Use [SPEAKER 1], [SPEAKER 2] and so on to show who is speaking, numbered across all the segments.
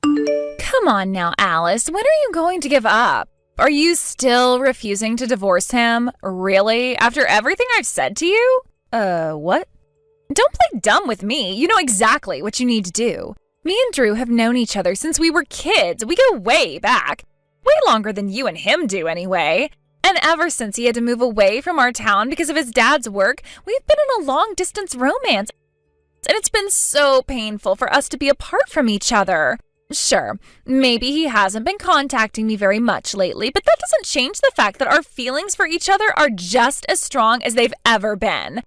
[SPEAKER 1] Come on now, Alice. When are you going to give up? Are you still refusing to divorce him? Really? After everything I've said to you? What? Don't play dumb with me. You know exactly what you need to do. Me and Drew have known each other since we were kids. We go way back. Way longer than you and him do, anyway. And ever since he had to move away from our town because of his dad's work, we've been in a long-distance romance. And it's been so painful for us to be apart from each other. Sure, maybe he hasn't been contacting me very much lately, but that doesn't change the fact that our feelings for each other are just as strong as they've ever been.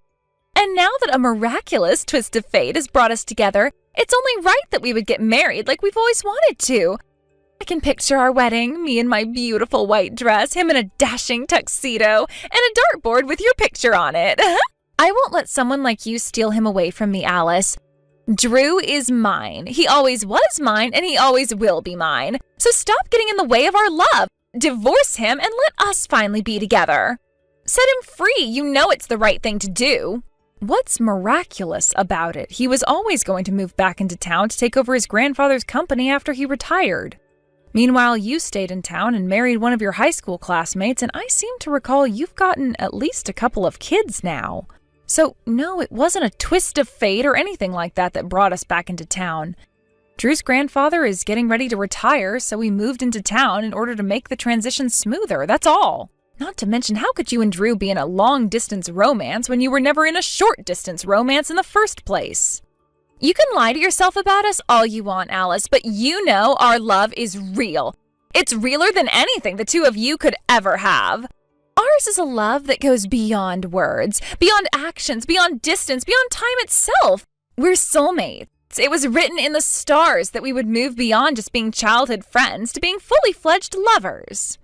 [SPEAKER 1] And now that a miraculous twist of fate has brought us together, it's only right that we would get married like we've always wanted to. I can picture our wedding, me in my beautiful white dress, him in a dashing tuxedo, and a dartboard with your picture on it. I won't let someone like you steal him away from me, Alice. Drew is mine. He always was mine, and he always will be mine. So stop getting in the way of our love. Divorce him and let us finally be together. Set him free. You know it's the right thing to do. What's miraculous about it? He was always going to move back into town to take over his grandfather's company after he retired. Meanwhile, you stayed in town and married one of your high school classmates, and I seem to recall you've gotten at least a couple of kids now. So, no, it wasn't a twist of fate or anything like that brought us back into town. Drew's grandfather is getting ready to retire, so we moved into town in order to make the transition smoother, that's all. Not to mention, how could you and Drew be in a long-distance romance when you were never in a short-distance romance in the first place? You can lie to yourself about us all you want, Alice, but you know our love is real. It's realer than anything the two of you could ever have. Ours is a love that goes beyond words, beyond actions, beyond distance, beyond time itself. We're soulmates. It was written in the stars that we would move beyond just being childhood friends to being fully fledged lovers.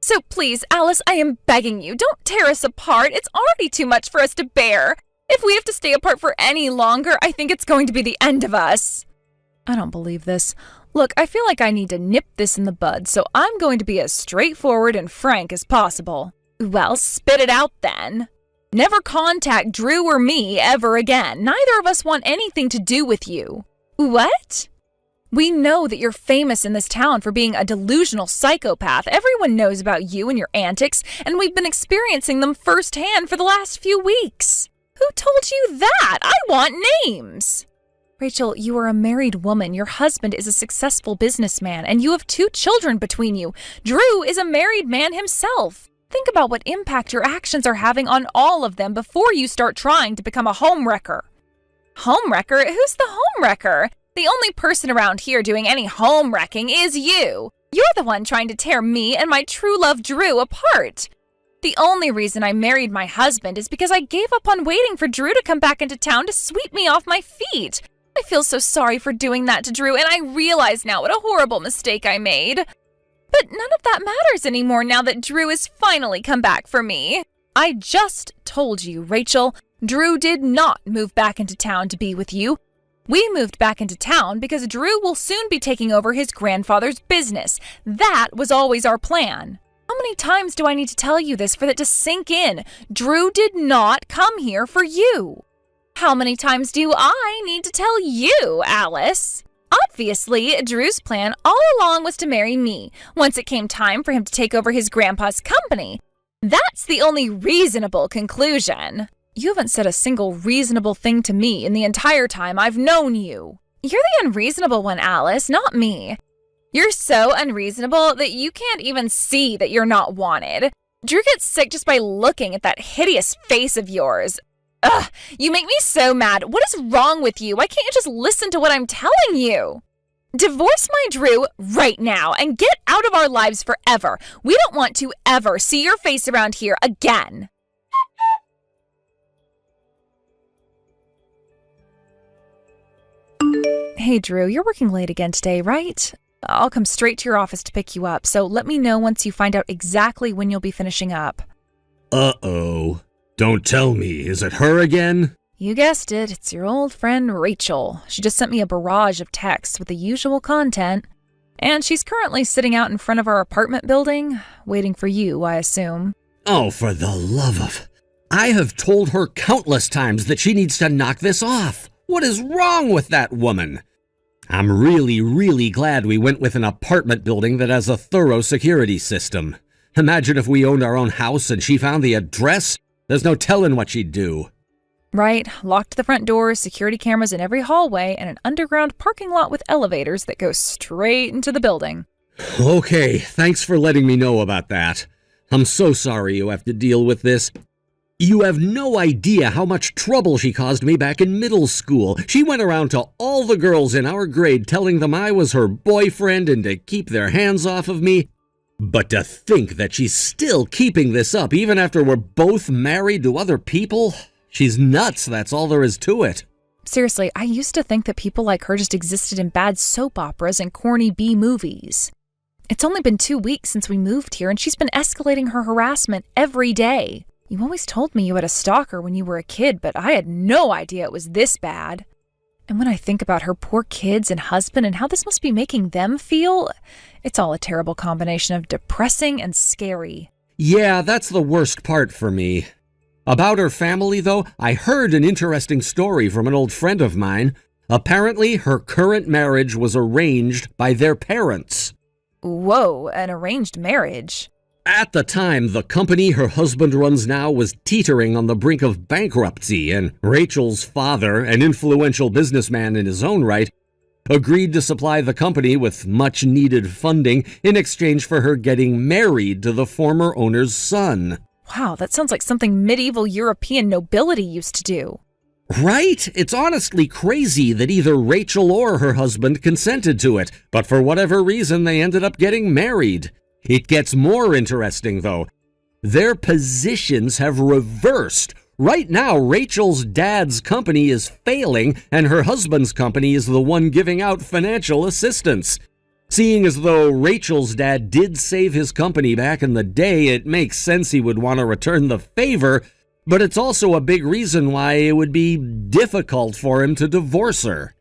[SPEAKER 1] So please, Alice, I am begging you, don't tear us apart. It's already too much for us to bear. If we have to stay apart for any longer, I think it's going to be the end of us. I don't believe this. Look, I feel like I need to nip this in the bud, so I'm going to be as straightforward and frank as possible. Well, spit it out then. Never contact Drew or me ever again. Neither of us want anything to do with you. What? We know that you're famous in this town for being a delusional psychopath. Everyone knows about you and your antics, and we've been experiencing them firsthand for the last few weeks. Who told you that? I want names. Rachel, you are a married woman. Your husband is a successful businessman, and you have 2 children between you. Drew is a married man himself. Think about what impact your actions are having on all of them before you start trying to become a homewrecker. Homewrecker? Who's the homewrecker? The only person around here doing any homewrecking is you. You're the one trying to tear me and my true love Drew apart. The only reason I married my husband is because I gave up on waiting for Drew to come back into town to sweep me off my feet. I feel so sorry for doing that to Drew, and I realize now what a horrible mistake I made. But none of that matters anymore now that Drew has finally come back for me. I just told you, Rachel, Drew did not move back into town to be with you. We moved back into town because Drew will soon be taking over his grandfather's business. That was always our plan. How many times do I need to tell you this for that to sink in? Drew did not come here for you. How many times do I need to tell you, Alice? Obviously, Drew's plan all along was to marry me once it came time for him to take over his grandpa's company. That's the only reasonable conclusion. You haven't said a single reasonable thing to me in the entire time I've known you. You're the unreasonable one, Alice, not me. You're so unreasonable that you can't even see that you're not wanted. Drew gets sick just by looking at that hideous face of yours. Ugh, you make me so mad. What is wrong with you? Why can't you just listen to what I'm telling you? Divorce my Drew right now and get out of our lives forever. We don't want to ever see your face around here again. Hey, Drew, you're working late again today, right? I'll come straight to your office to pick you up, so let me know once you find out exactly when you'll be finishing up.
[SPEAKER 2] Uh-oh. Don't tell me, is it her again?
[SPEAKER 1] You guessed it, it's your old friend Rachel. She just sent me a barrage of texts with the usual content, and she's currently sitting out in front of our apartment building, waiting for you, I assume.
[SPEAKER 2] Oh, for the love of... I have told her countless times that she needs to knock this off. What is wrong with that woman? I'm really glad we went with an apartment building that has a thorough security system. Imagine if we owned our own house and she found the address. There's no telling what she'd do.
[SPEAKER 1] Right, locked the front doors, security cameras in every hallway, and an underground parking lot with elevators that go straight into the building.
[SPEAKER 2] Okay, thanks for letting me know about that. I'm so sorry you have to deal with this. You have no idea how much trouble she caused me back in middle school. She went around to all the girls in our grade telling them I was her boyfriend and to keep their hands off of me. But to think that she's still keeping this up even after we're both married to other people? She's nuts, that's all there is to it.
[SPEAKER 1] Seriously, I used to think that people like her just existed in bad soap operas and corny B movies. It's only been 2 weeks since we moved here, and she's been escalating her harassment every day. You always told me you had a stalker when you were a kid, but I had no idea it was this bad. And when I think about her poor kids and husband and how this must be making them feel, it's all a terrible combination of depressing and scary.
[SPEAKER 2] Yeah, that's the worst part for me. About her family, though, I heard an interesting story from an old friend of mine. Apparently, her current marriage was arranged by their parents.
[SPEAKER 1] Whoa, an arranged marriage.
[SPEAKER 2] At the time, the company her husband runs now was teetering on the brink of bankruptcy, and Rachel's father, an influential businessman in his own right, agreed to supply the company with much-needed funding in exchange for her getting married to the former owner's son.
[SPEAKER 1] Wow, that sounds like something medieval European nobility used to do.
[SPEAKER 2] Right? It's honestly crazy that either Rachel or her husband consented to it, but for whatever reason they ended up getting married. It gets more interesting, though. Their positions have reversed. Right now, Rachel's dad's company is failing, and her husband's company is the one giving out financial assistance. Seeing as though Rachel's dad did save his company back in the day, it makes sense he would want to return the favor, but it's also a big reason why it would be difficult for him to divorce her.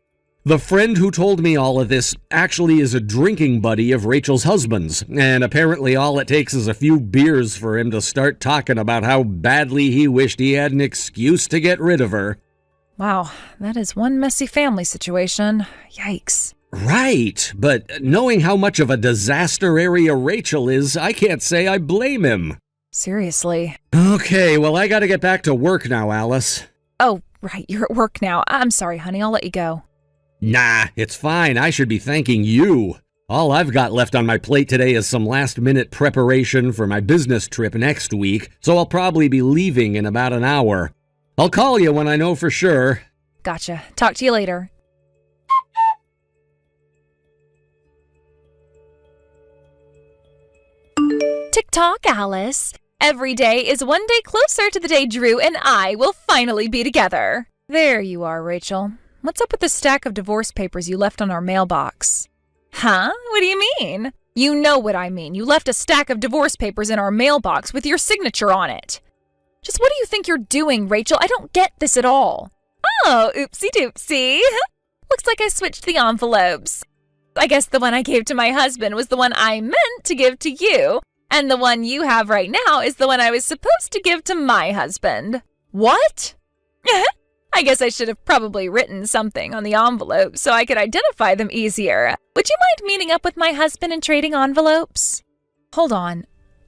[SPEAKER 2] The friend who told me all of this actually is a drinking buddy of Rachel's husband's, and apparently all it takes is a few beers for him to start talking about how badly he wished he had an excuse to get rid of her.
[SPEAKER 1] Wow, that is one messy family situation. Yikes.
[SPEAKER 2] Right, but knowing how much of a disaster area Rachel is, I can't say I blame him.
[SPEAKER 1] Seriously.
[SPEAKER 2] Okay, well, I gotta get back to work now, Alice.
[SPEAKER 1] Oh, right, you're at work now. I'm sorry, honey, I'll let you go.
[SPEAKER 2] Nah, it's fine. I should be thanking you. All I've got left on my plate today is some last-minute preparation for my business trip next week, so I'll probably be leaving in about an hour. I'll call you when I know for sure.
[SPEAKER 1] Gotcha. Talk to you later. Tick-tock, Alice. Every day is one day closer to the day Drew and I will finally be together. There you are, Rachel. What's up with the stack of divorce papers you left on our mailbox? Huh? What do you mean? You know what I mean. You left a stack of divorce papers in our mailbox with your signature on it. Just what do you think you're doing, Rachel? I don't get this at all. Oh, oopsie-doopsie. Looks like I switched the envelopes. I guess the one I gave to my husband was the one I meant to give to you, and the one you have right now is the one I was supposed to give to my husband. What? I guess I should have probably written something on the envelope so I could identify them easier. Would you mind meeting up with my husband and trading envelopes? Hold on.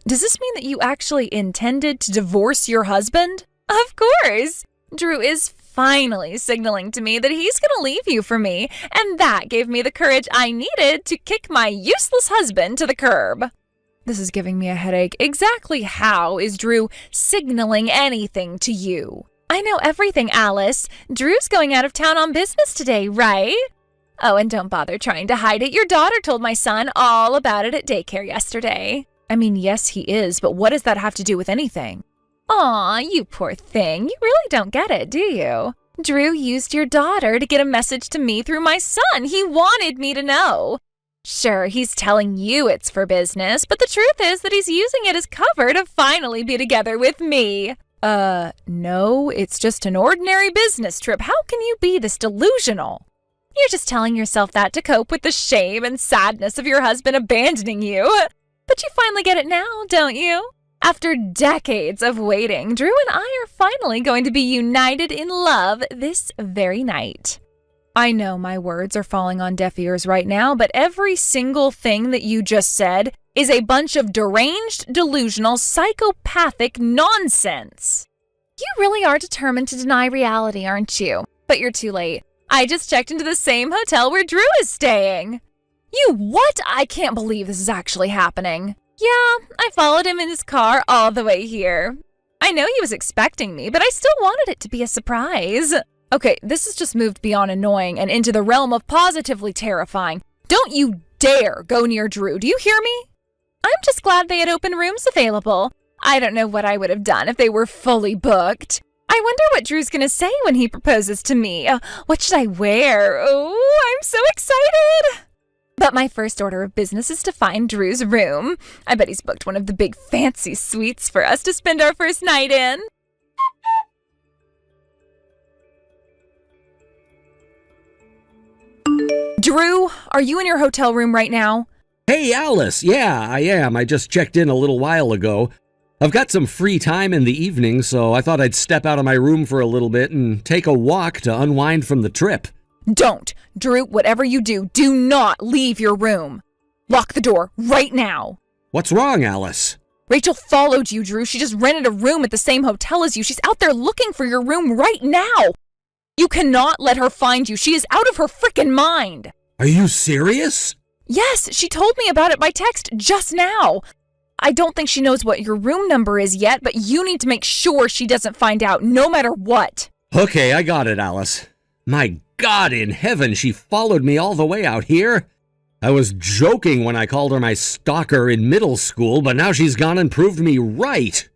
[SPEAKER 1] Does this mean that you actually intended to divorce your husband? Of course. Drew is finally signaling to me that he's going to leave you for me, and that gave me the courage I needed to kick my useless husband to the curb. This is giving me a headache. Exactly how is Drew signaling anything to you? I know everything, Alice. Drew's going out of town on business today, right? Oh, and don't bother trying to hide it. Your daughter told my son all about it at daycare yesterday. I mean, yes, he is, but what does that have to do with anything? Aw, you poor thing. You really don't get it, do you? Drew used your daughter to get a message to me through my son. He wanted me to know. Sure, he's telling you it's for business, but the truth is that he's using it as cover to finally be together with me. No, it's just an ordinary business trip. How can you be this delusional? You're just telling yourself that to cope with the shame and sadness of your husband abandoning you. But you finally get it now, don't you? After decades of waiting, Drew and I are finally going to be united in love this very night. I know my words are falling on deaf ears right now, but every single thing that you just said is a bunch of deranged, delusional, psychopathic nonsense. You really are determined to deny reality, aren't you? But you're too late. I just checked into the same hotel where Drew is staying. You what? I can't believe this is actually happening. Yeah, I followed him in his car all the way here. I know he was expecting me, but I still wanted it to be a surprise. Okay, this has just moved beyond annoying and into the realm of positively terrifying. Don't you dare go near Drew, do you hear me? I'm just glad they had open rooms available. I don't know what I would have done if they were fully booked. I wonder what Drew's gonna say when he proposes to me. What should I wear? Oh, I'm so excited! But my first order of business is to find Drew's room. I bet he's booked one of the big fancy suites for us to spend our first night in. Drew, are you in your hotel room right now?
[SPEAKER 2] Hey, Alice. Yeah, I am. I just checked in a little while ago. I've got some free time in the evening, so I thought I'd step out of my room for a little bit and take a walk to unwind from the trip.
[SPEAKER 1] Don't. Drew, whatever you do, do not leave your room. Lock the door right now.
[SPEAKER 2] What's wrong, Alice?
[SPEAKER 1] Rachel followed you, Drew. She just rented a room at the same hotel as you. She's out there looking for your room right now. You cannot let her find you. She is out of her frickin' mind.
[SPEAKER 2] Are you serious?
[SPEAKER 1] Yes, she told me about it by text just now. I don't think she knows what your room number is yet, but you need to make sure she doesn't find out, no matter what.
[SPEAKER 2] Okay, I got it, Alice. My God in heaven, she followed me all the way out here. I was joking when I called her my stalker in middle school, but now she's gone and proved me right.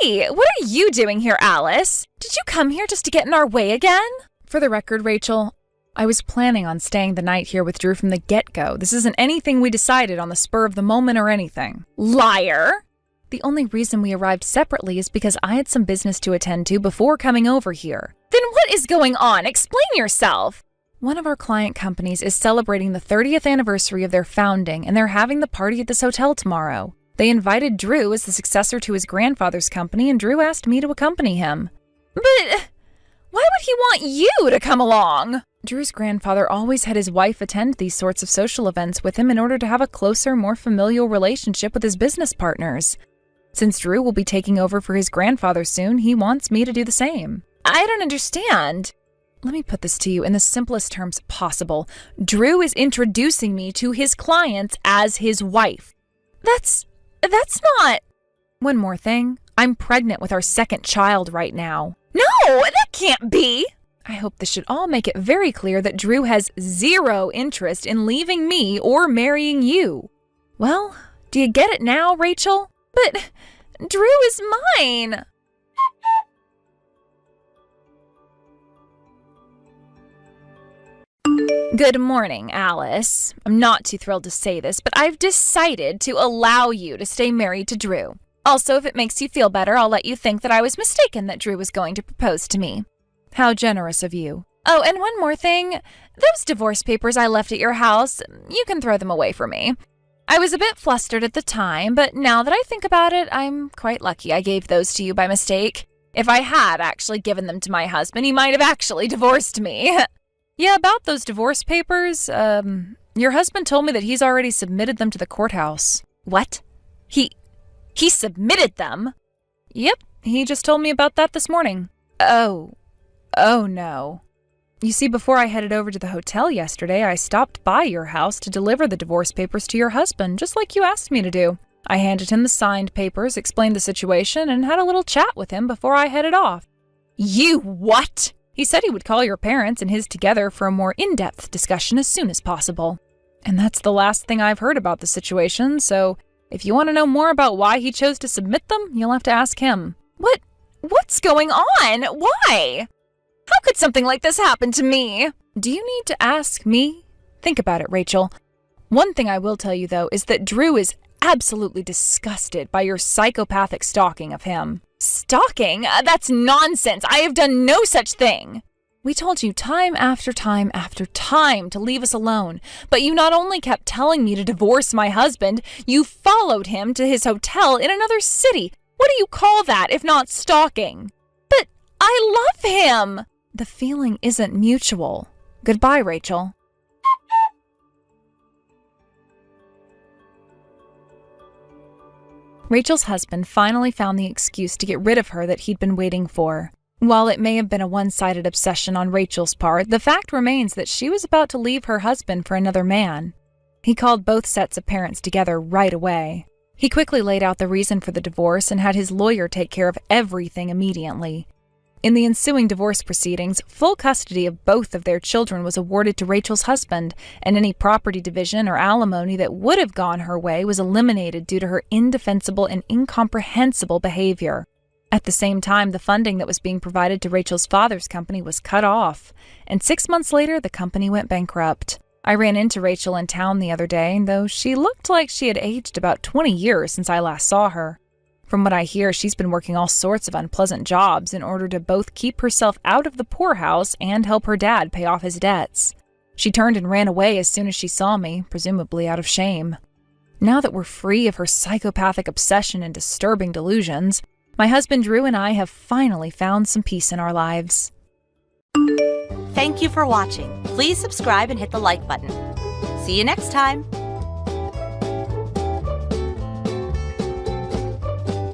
[SPEAKER 1] Hey, what are you doing here, Alice? Did you come here just to get in our way again? For the record, Rachel, I was planning on staying the night here with Drew from the get-go. This isn't anything we decided on the spur of the moment or anything. Liar! The only reason we arrived separately is because I had some business to attend to before coming over here. Then what is going on? Explain yourself! One of our client companies is celebrating the 30th anniversary of their founding, and they're having the party at this hotel tomorrow. They invited Drew as the successor to his grandfather's company, and Drew asked me to accompany him. But why would he want you to come along? Drew's grandfather always had his wife attend these sorts of social events with him in order to have a closer, more familial relationship with his business partners. Since Drew will be taking over for his grandfather soon, he wants me to do the same. I don't understand. Let me put this to you in the simplest terms possible. Drew is introducing me to his clients as his wife. That's not... One more thing. I'm pregnant with our second child right now. No, that can't be! I hope this should all make it very clear that Drew has zero interest in leaving me or marrying you. Well, do you get it now, Rachel? But Drew is mine! Good morning, Alice. I'm not too thrilled to say this, but I've decided to allow you to stay married to Drew. Also, if it makes you feel better, I'll let you think that I was mistaken that Drew was going to propose to me. How generous of you. Oh, and one more thing. Those divorce papers I left at your house, you can throw them away for me. I was a bit flustered at the time, but now that I think about it, I'm quite lucky I gave those to you by mistake. If I had actually given them to my husband, he might have actually divorced me. Yeah, about those divorce papers, your husband told me that he's already submitted them to the courthouse. What? He submitted them? Yep, he just told me about that this morning. Oh no. You see, before I headed over to the hotel yesterday, I stopped by your house to deliver the divorce papers to your husband, just like you asked me to do. I handed him the signed papers, explained the situation, and had a little chat with him before I headed off. You what? He said he would call your parents and his together for a more in-depth discussion as soon as possible. And that's the last thing I've heard about the situation, so if you want to know more about why he chose to submit them, you'll have to ask him. What's going on? Why? How could something like this happen to me? Do you need to ask me? Think about it, Rachel. One thing I will tell you, though, is that Drew is absolutely disgusted by your psychopathic stalking of him. Stalking? That's nonsense. I have done no such thing. We told you time after time after time to leave us alone, but you not only kept telling me to divorce my husband, you followed him to his hotel in another city. What do you call that if not stalking? But I love him! The feeling isn't mutual. Goodbye, Rachel. Rachel's husband finally found the excuse to get rid of her that he'd been waiting for. While it may have been a one-sided obsession on Rachel's part, the fact remains that she was about to leave her husband for another man. He called both sets of parents together right away. He quickly laid out the reason for the divorce and had his lawyer take care of everything immediately. In the ensuing divorce proceedings, full custody of both of their children was awarded to Rachel's husband, and any property division or alimony that would have gone her way was eliminated due to her indefensible and incomprehensible behavior. At the same time, the funding that was being provided to Rachel's father's company was cut off, and 6 months later, the company went bankrupt. I ran into Rachel in town the other day, though she looked like she had aged about 20 years since I last saw her. From what I hear, she's been working all sorts of unpleasant jobs in order to both keep herself out of the poorhouse and help her dad pay off his debts. She turned and ran away as soon as she saw me, presumably out of shame. Now that we're free of her psychopathic obsession and disturbing delusions, my husband Drew and I have finally found some peace in our lives.
[SPEAKER 3] Thank you for watching. Please subscribe and hit the like button. See you next time.